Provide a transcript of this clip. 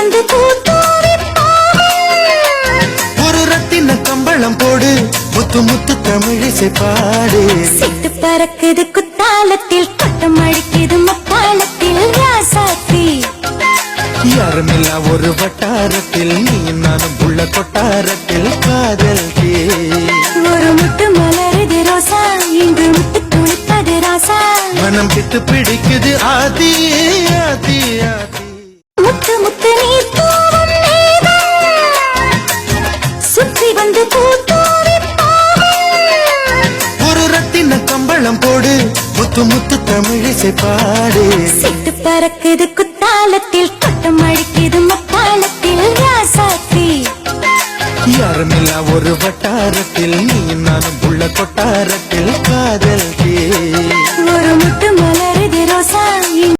வந்து பூத்தூவி ஒரு ரத்தின கம்பளம் போடு முத்து முத்து தமிழிசை பாடு சிட்டு பறக்குது குத்தாலத்தில் கொட்டம் அடிக்குது மத்தாளத்தில் ராசாத்தி யாருமில்லா ஒரு வட்டாரத்தில் நீ நானும் உள்ள கொட்டாரத்தில் காதல் தே ஒரு முட்டு மலருது ரோசா இங்கு முட்டு குளிப்பது ராசா மனம் பித்து பிடிக்குது ஆதி ஆதி ஆதி முத்து முத்து நீ தூவும் நேரம் சுற்றி வந்து பூத்தூவி ஒரு ரத்தின கம்பளம் போடு முத்து முத்து தமிழிசை பாடு சிட்டு பறக்குது குத்தாலத்தில் கொட்டம் அடிக்குது மத்தாளத்தில் ராசாத்தி யாருமில்லா ஒரு வட்டாரத்தில் நீ நானும் உள்ள கொட்டாரத்தில்